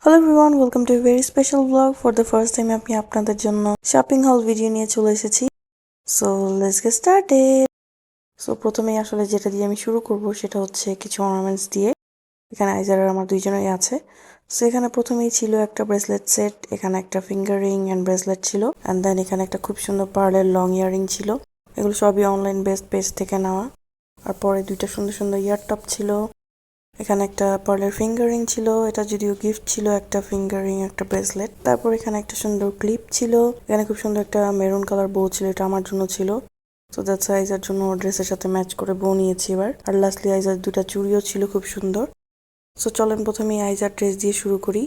Hello everyone, welcome to very special blog. For the first time আমি আপনাদের জন্য shopping হল ভিডিও নিয়ে চলে এসেছি। So let's get started. So প্রথমেই আসলে যেটা দিয়ে আমি শুরু করব সেটা হচ্ছে কিছু অর্নামেন্টস দিয়ে। এখানে আইজার আর আমার দুইজনেরই আছে। সো এখানে প্রথমেই ছিল একটা ব্রেসলেট সেট, এখানে একটা ফিঙ্গার রিং অ্যান্ড ব্রেসলেট ছিল, অ্যান্ড দেন এখানে একটা খুব সুন্দর পার্লের লং ইয়ারিং ছিল। এগুলো সবই অনলাইন বেস্ট পেজ থেকে নেওয়া। আর পরে দুইটা সুন্দর সুন্দর ইয়ার টপ ছিল। এখানে একটা পার্লের ফিঙ্গার রিং ছিল, এটা যদিও গিফট ছিল, একটা ফিঙ্গার রিং একটা ব্রেসলেট। তারপর এখানে একটা সুন্দর ক্লিপ ছিল, এখানে খুব সুন্দর একটা মেরুন কালার বউ ছিল, এটা আমার জন্য ছিল। তো দ্যাটস আইজার জন্য ড্রেসের সাথে ম্যাচ করে বউ নিয়েছি এবার। আর লাস্টলি আইজার দুটা চুড়িও ছিল খুব সুন্দর। সো চলেন প্রথমে আইজার ড্রেস দিয়ে শুরু করি।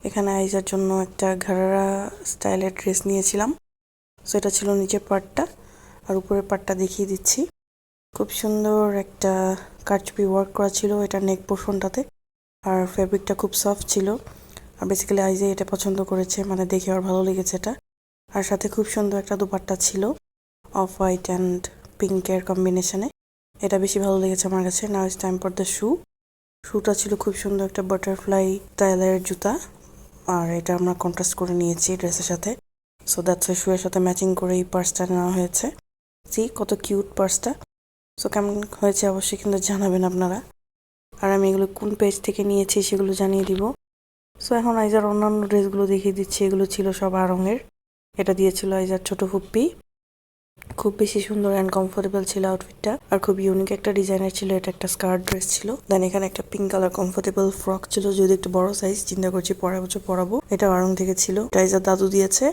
এখানে আইজার জন্য একটা ঘাড়া স্টাইলের ড্রেস নিয়েছিলাম। সো এটা ছিল নিচের পার্টটা, আর উপরের পার্টটা দেখিয়ে দিচ্ছি। খুব সুন্দর একটা কারচুপি ওয়ার্ক করা ছিল এটা নেক পোর্শনটাতে, আর ফেব্রিকটা খুব সফট ছিল। আর বেসিক্যালি আইজে এটা পছন্দ করেছে, মানে দেখে আর ভালো লেগেছে এটা। আর সাথে খুব সুন্দর একটা দুপাট্টা ছিল অফ হোয়াইট অ্যান্ড পিঙ্কের কম্বিনেশনে, এটা বেশি ভালো লেগেছে আমার কাছে। Now it's time for the শুটা ছিল খুব সুন্দর একটা বাটারফ্লাই স্টাইলের জুতা, আর এটা আমরা কন্ট্রাস্ট করে নিয়েছি ড্রেসের সাথে। সো দ্যাটস শুয়ের সাথে ম্যাচিং করে এই পার্সটা নেওয়া হয়েছে। সি কত কিউট পার্সটা। সো কেমন হয়েছে অবশ্যই কিন্তু জানাবেন আপনারা। আর আমি এগুলো কোন পেজ থেকে নিয়েছি সেগুলো জানিয়ে দিব। সো এখন আইজার অন্যান্য ড্রেসগুলো দেখিয়ে দিচ্ছি। এগুলো ছিল সব আড়ঙের, এটা দিয়েছিল আইজার ছোট ফুপ্পি। খুব বেশি সুন্দর অ্যান্ড কমফোর্টেবল ছিল আউটফিটটা, আর খুব ইউনিক একটা ডিজাইনের ছিল। এটা একটা স্কার্ট ড্রেস ছিল। দেন এখানে একটা পিঙ্ক কালার কমফোর্টেবল ফ্রক ছিল, যদি একটু বড় সাইজ, চিন্তা করছি পরের বছর পরাবো। এটা আড়ং থেকে ছিল, এটা আইজার দাদু দিয়েছে।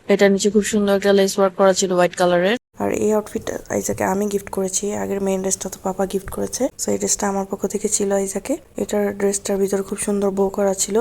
এটা নিচে খুব সুন্দর একটা লেস ওয়ার্ক করা ছিল হোয়াইট কালারের। আর এই আউটফিটটা আইজাকে আমি গিফট করেছি, আগের মেইন ড্রেসটা তো পাপা গিফট করেছে। সো এই ড্রেসটা আমার পক্ষ থেকে ছিল আইজাকে। এটার ড্রেসটার ভিতরে খুব সুন্দর বো করা ছিল।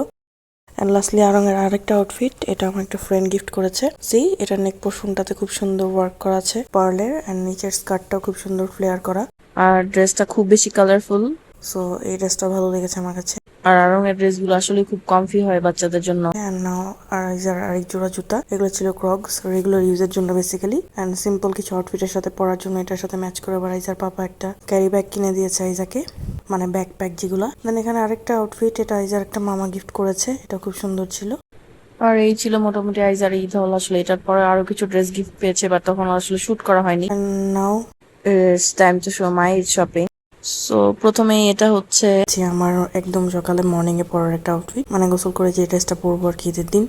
এন্ড লাস্টলি আরঙের আরেকটা আউটফিট, এটা আমার একটা ফ্রেন্ড গিফট করেছে। সি এটা নেক পোর্শনটাতে খুব সুন্দর ওয়ার্ক করা আছে পার্লের, এন্ড নিচের স্কার্টটাও খুব সুন্দর ফ্লেয়ার করা। আর ড্রেসটা খুব বেশি কালারফুল। সো এই ড্রেসটা ভালো লেগেছে আমার কাছে। আর আরঙের ড্রেসগুলো আসলে খুব কমফি হয় বাচ্চাদের জন্য। এন্ড নাও আরেক জোড়া জুতা, এগুলো ছিল ক্রগস, রেগুলার ইউজের জন্য বেসিক্যালি, এন্ড সিম্পল কিছু আউটফিটের সাথে পরার জন্য এটার সাথে ম্যাচ করে। আবার আইজার পাপা একটা ক্যারি ব্যাগ কিনে দিয়েছে আইজাকে, মানে ব্যাকপ্যাক যেগুলা। দেন এখানে আরেকটা আউটফিট, এটা আইজার একটা মামা গিফট করেছে, এটা খুব সুন্দর ছিল। আর এই ছিল মোটামুটি আইজার ঈদ হল। আসলে এটার পরে আরো কিছু ড্রেস গিফট পেয়েছে, বাট তখন আসলে শুট করা হয়নি। নাও it's time to show my shopping. So প্রথমেই এটা হচ্ছে আমার একদম সকালে মর্নিং এ পরার একটা আউটফিট, মানে গোসল করে যে ড্রেসটা পরবো আর কি ঈদের দিন।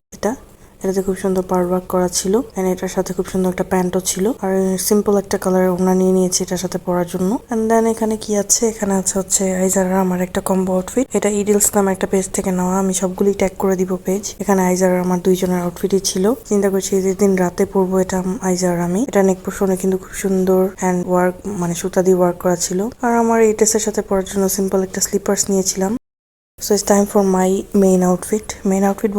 এটাতে খুব সুন্দর পার ওয়ার্ক করা ছিল, এন্ড এটার সাথে খুব সুন্দর একটা প্যান্টও ছিল। আর সিম্পল একটা কালারের ওড়না নিয়ে নিয়েছি এটার সাথে পরার জন্য। এন্ড দেন এখানে কি আছে, এখানে আছে হচ্ছে আইজার আমার একটা কম্বো আউটফিট। এটা ইডিলস নামে একটা পেজ থেকে নেওয়া, আমি সবগুলি ট্যাগ করে দিব পেজ। এখানে আইজার আমার দুইজনের আউটফিটই ছিল। চিন্তা করছি ঈদের দিন রাতে পরবো এটা আইজার আমি। এটা নেক পোর্শনে কিন্তু খুব সুন্দর হ্যান্ড ওয়ার্ক, মানে সুতা দিয়ে ওয়ার্ক করা ছিল। আর আমার এই ড্রেসের সাথে পরার জন্য সিম্পল একটা স্লিপার্স নিয়েছিলাম। So it's time for my main outfit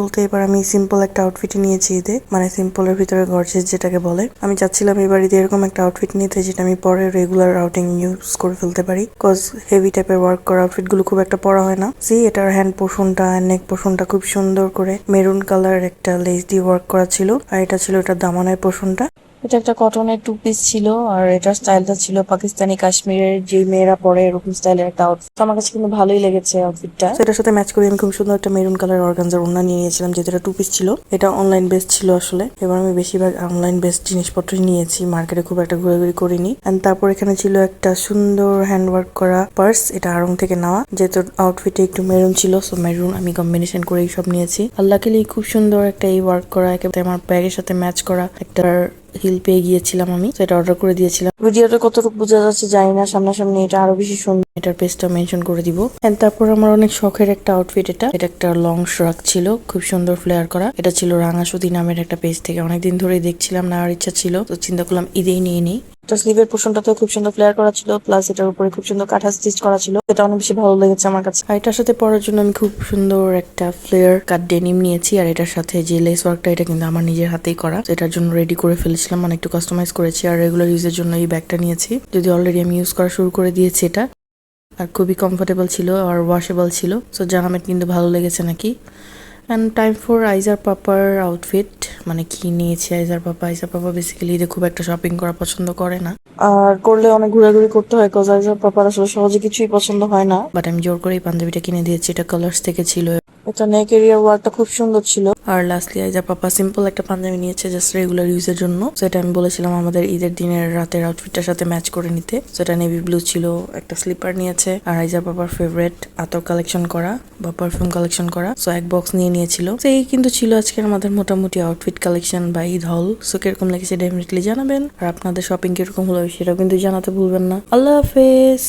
বলতে এবার আমি সিম্পল একটা আউটফিট নিয়েছি ঈদে, মানে সিম্পলের ভিতরে গর্জিয়াস যেটাকে বলে। আমি চাচ্ছিলাম এবার ঈদে এরকম একটা আউটফিট নিতে যেটা আমি পরে রেগুলার আউটিং ইউজ করে ফেলতে পারি, কজ হেভি টাইপের ওয়ার্ক করা আউটফিট গুলো খুব একটা পরা হয় না। সি এটার হ্যান্ড পোর্শনটা, নেক পোর্শনটা খুব সুন্দর করে মেরুন কালার একটা লেস দিয়ে ওয়ার্ক করা ছিল, আর এটা ছিল এটার দামানের পোর্শনটা। এটা একটা কটনের টু পিস ছিল, আর এটার স্টাইলটা ছিল পাকিস্তানি কাশ্মীরের যে মেয়েরা পরে এরকম স্টাইলের একটা আউটফিট। আমার কাছে কিন্তু ভালোই লেগেছে আউটফিটটা। এটার সাথে ম্যাচ করে আমি খুব সুন্দর একটা মেরুন কালার অর্গানজার ওড়না নিয়ে নিয়েছিলাম, যেটা টু পিস ছিল। এটা অনলাইন বেস্ট ছিল আসলে। এবার আমি বেশিরভাগ অনলাইন বেস্ট জিনিসপত্রই নিয়েছি, মার্কেটে খুব একটা ঘোরাঘুরি করিনি। এন্ড তারপর এখানে ছিল একটা সুন্দর হ্যান্ড ওয়ার্ক করা পার্স, এটা আড়ং থেকে নেওয়া, যেহেতু আউটফিটে একটু মেরুন ছিল, সো মেরুন আমি কম্বিনেশন করে সব নিয়েছি। আল্লাহ খুব সুন্দর একটা এই ওয়ার্ক করা, একেবারে আমার ব্যাগের সাথে ম্যাচ করা একটা হিল পেয়ে গিয়েছিলাম আমি, সেটা অর্ডার করে দিয়েছিলাম। ভিডিওটা কতটুকু বোঝা যাচ্ছে জানি না, সামনাসামনি এটা আরো বেশি সুন্দর। এটার পেজটা মেনশন করে দিব। এন্ড তারপর আমার অনেক শখের একটা আউটফিট, এটা একটা লং শ্রাক ছিল, খুব সুন্দর ফ্লেয়ার করা। এটা ছিল রাঙাসুতি নামের একটা পেজ থেকে, অনেকদিন ধরেই দেখছিলাম, নেওয়ার ইচ্ছা ছিল, তো চিন্তা করলাম ঈদেই নিয়ে নিই। স্লিভের পোর্শনটাতেও খুব সুন্দর ফ্লেয়ার করা ছিল, প্লাস এটার উপরে খুব সুন্দর কাঁথা স্টিচ করা ছিল, এটা অনেক বেশি ভালো লেগেছে আমার কাছে। আর এটার সাথে পরার জন্য আমি খুব সুন্দর একটা ফ্লেয়ার কাট ডেনিম নিয়েছি, আর এটার সাথে যে লেস ওয়ার্কটা এটা কিন্তু আমার নিজের হাতেই করা, এটার জন্য রেডি করে ফেলেছিলাম, মানে একটু কাস্টমাইজ করেছি। আর রেগুলার ইউজের জন্য এই ব্যাগটা নিয়েছি, যদি অলরেডি আমি ইউজ করা শুরু করে দিয়েছি এটা। আর খুবই কমফোর্টেবল ছিল আর ওয়াশেবল ছিল। সো জানাবেন কিন্তু ভালো লেগেছে নাকি। অ্যান্ড টাইম ফর আইজার পাপার আউটফিট, মানে কি নিয়েছি আইজার পাপা বেসিক্যালি ঈদে খুব একটা শপিং করা পছন্দ করে না, আর করলে অনেক ঘোরাঘুরি করতে হয়, কজ আইজার পাপার আসলে সহজে কিছুই পছন্দ হয় না। বাট আমি জোর করে এই পাঞ্জাবিটা কিনে দিয়েছি, এটা কালার্স থেকে ছিল। এটা নেক এরিয়ার ওয়ার্কটা খুব সুন্দর ছিল। আর লাস্টলি আইজা পাপা সিম্পল একটা পাঞ্জাবি নিয়েছে জাস্ট রেগুলার ইউজের জন্য। সেটা আমি বলেছিলাম আমাদের ঈদের দিনের রাতের আউটফিটটার সাথে ম্যাচ করে নিতে। সেটা নেভি ব্লু ছিল। একটা স্লিপার নিয়েছে আর আইজা পাপার ফেভারিট আতর কালেকশন করা বা পারফিউম কালেকশন করা। সো এক বক্স নিয়ে নিয়েছিল। তো এই কিন্তু ছিল আজকের আমাদের মোটামুটি আউটফিট কালেকশন বা ঈদ হল। সো কিরকম লেগেছে ডেফিনেটলি জানাবেন। আর আপনাদের শপিং কিরকম হলো সেটাও কিন্তু জানাতে ভুলবেন না। আল্লাহ হাফেজ।